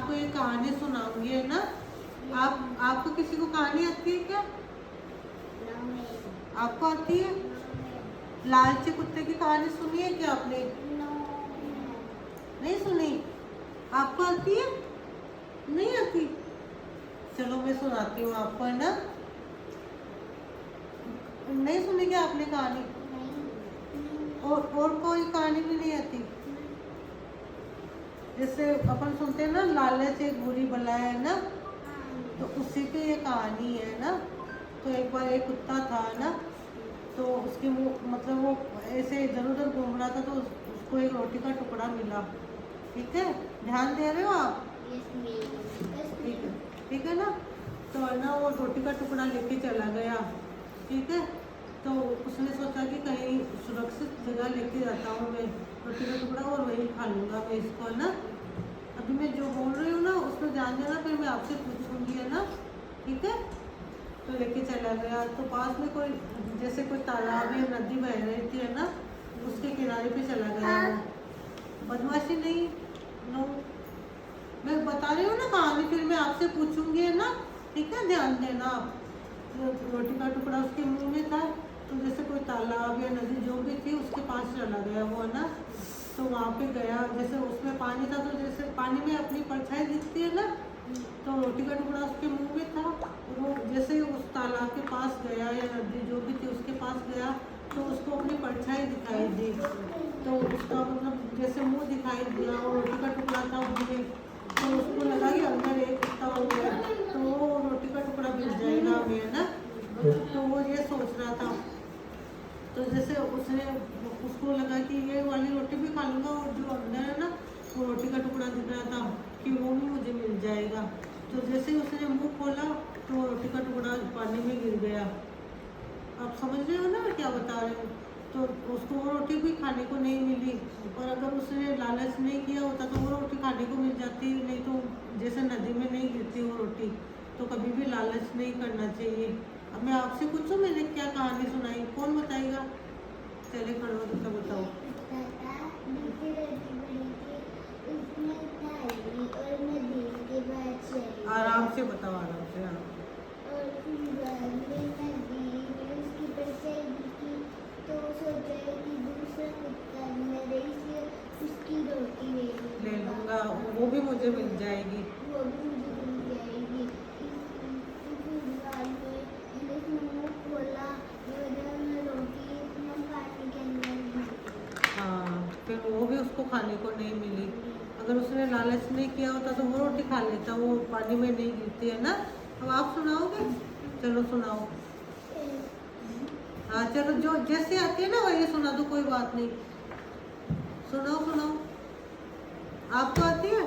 आपको एक कहानी सुनाऊंगी, है ना। आपको किसी को कहानी आती है क्या? आपको आती है? लालची कुत्ते की कहानी सुनी है क्या आपने? नहीं सुनी? आपको आती है? नहीं आती? चलो मैं सुनाती हूँ आपको, है ना। नहीं सुनी क्या आपने कहानी? और कोई कहानी भी नहीं आती? जैसे अपन सुनते हैं ना, लालच एक बुरी बला है ना, तो उसी पे ये कहानी है ना। तो एक बार एक कुत्ता था ना, तो उसके मतलब वो ऐसे इधर उधर घूम रहा था, तो उसको एक रोटी का टुकड़ा मिला। ठीक है, ध्यान दे रहे हो आप? ठीक है, ठीक है ना। तो है ना, वो रोटी का टुकड़ा लेके चला गया। ठीक है, तो उसने सोचा कि कहीं सुरक्षित जगह लेके जाता हूँ मैं रोटी का टुकड़ा, और वही खा लूँगा मैं इसको, है ना। अभी मैं जो बोल रही हूँ ना उसमें ध्यान देना, फिर मैं आपसे पूछूंगी, है ना। ठीक है, तो लेके चला गया। तो पास में कोई जैसे कोई तालाब या नदी बह रही थी, है ना, उसके किनारे पे चला गया वो। बदमाशी नहीं, नो, मैं बता रही हूँ ना कहानी, फिर मैं आपसे पूछूंगी, है ना। ठीक है, ध्यान देना आप। रोटी का टुकड़ा उसके मुंह में था, तो जैसे कोई तालाब या नदी जो भी थी उसके पास चला गया वो, है ना। तो वहाँ पे गया, जैसे उसमें पानी था, तो जैसे पानी में अपनी परछाई दिखती है ना, तो रोटी का टुकड़ा उसके मुंह में था। वो जैसे उस तालाब के पास गया या नदी जो भी थी उसके पास गया, तो उसको अपनी परछाई दिखाई दी। तो उसका मतलब जैसे मुंह दिखाई दिया, और रोटी का टुकड़ा था उसमें, तो उसको लगा कि अंदर एक कुत्ता हो गया, तो वो रोटी का टुकड़ा मिल जाएगा हमें, है ना। तो वो ये सोच रहा था। तो जैसे उसको लगा कि ये वाली रोटी भी खा लूँगा, और जो अंदर है ना वो रोटी का टुकड़ा दिख रहा था कि वो भी मुझे मिल जाएगा। तो जैसे ही उसने मुंह खोला, तो रोटी का टुकड़ा पानी में गिर गया। आप समझ रहे हो ना मैं क्या बता रही हूँ। तो उसको वो रोटी भी खाने को नहीं मिली, और अगर उसने लालच नहीं किया होता तो वो रोटी खाने को मिल जाती, नहीं तो जैसे नदी में नहीं गिरती वो रोटी। तो कभी भी लालच नहीं करना चाहिए। अब मैं आपसे पूछूं, मैंने क्या कहानी सुनाई, कौन बताएगा? चले खड़े हो तो बताओ। आराम से बताओ, आराम से। हाँ, उसकी रोटी ले लूँगा, वो भी मुझे मिल जाएगी। वो भी मुझे मिल जाएगी। खोला, रोटी पानी के अंदर। हाँ, फिर वो भी उसको खाने को नहीं मिली। अगर उसने लालच नहीं किया होता तो वो रोटी खा लेता, वो पानी में नहीं गिरती, है ना। अब आप सुनाओगे? चलो सुनाओ। हाँ चलो, जो जैसे आती है ना वही सुना दो, कोई बात नहीं। सुनाओ सुनाओ, आपको आती है?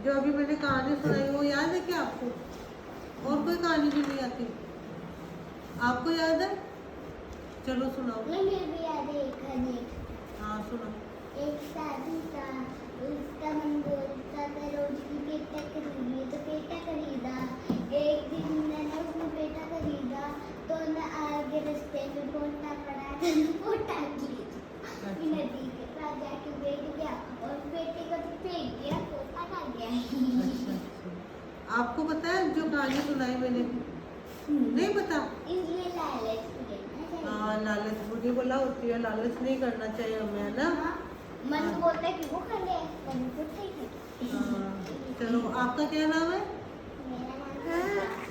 जो अभी मैंने कहानी सुनाई वो याद है क्या आपको? और कोई कहानी भी नहीं आती? आपको याद है? चलो सुनाओ। मुझे भी याद है एक कहानी। हाँ सुनो। एक साधु था, उसका मन बोलता था रोज की पेटा खरीदिए, तो पेटा खरीदा। एक दिन मैंने उसने पेटा खरीदा, तो न आगे रास्ते में पोटा पड़ा था, पोटा गिर नदी के पास जाके बैठ गया, और पेटे को तो फेंक दिया, पोटा खा गया। अच्छा अच्छा, आपको पता है जो कहानी सुनाई मैंने? नहीं पता? इसलिए लालच करना चाहिए। हाँ, लालच बुरी बला होती है, लालच नहीं करना चाहिए हमें, है ना। मन बोलता है कि वो खा ले, मन को ठीक है। हाँ, चलो आपका क्या नाम है? मेरा नाम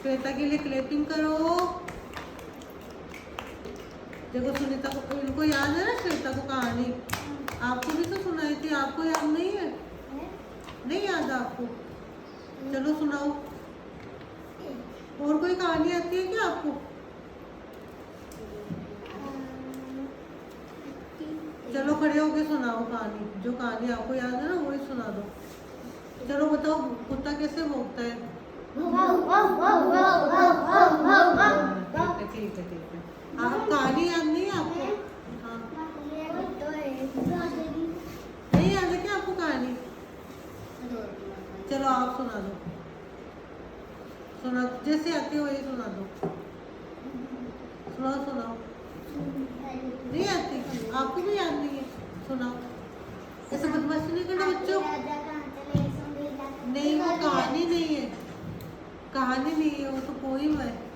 श्वेता के लिए क्लैपिंग करो। देखो सुनीता को, इनको याद है ना श्वेता को कहानी? आपको भी तो सुनाई थी, आपको याद नहीं है? नहीं याद आपको? चलो सुनाओ। और कोई कहानी आती है क्या आपको? चलो खड़े होके सुनाओ कहानी, जो कहानी आपको याद है ना वही सुना दो। चलो बताओ, कुत्ता कैसे भौंकता है? ठीक है ठीक है। आप कहानी याद नहीं है आपको? हाँ, नहीं याद है क्या आपको कहानी? चलो आप सुना दो, सुना जैसे आती है वही सुना दो। सुनाओ सुनाओ। नहीं आती? आपको भी याद नहीं है? सुनाओ। ऐसे बदमाशी नहीं करना बच्चों। नहीं कहानी नहीं है, वो तो पोइम है।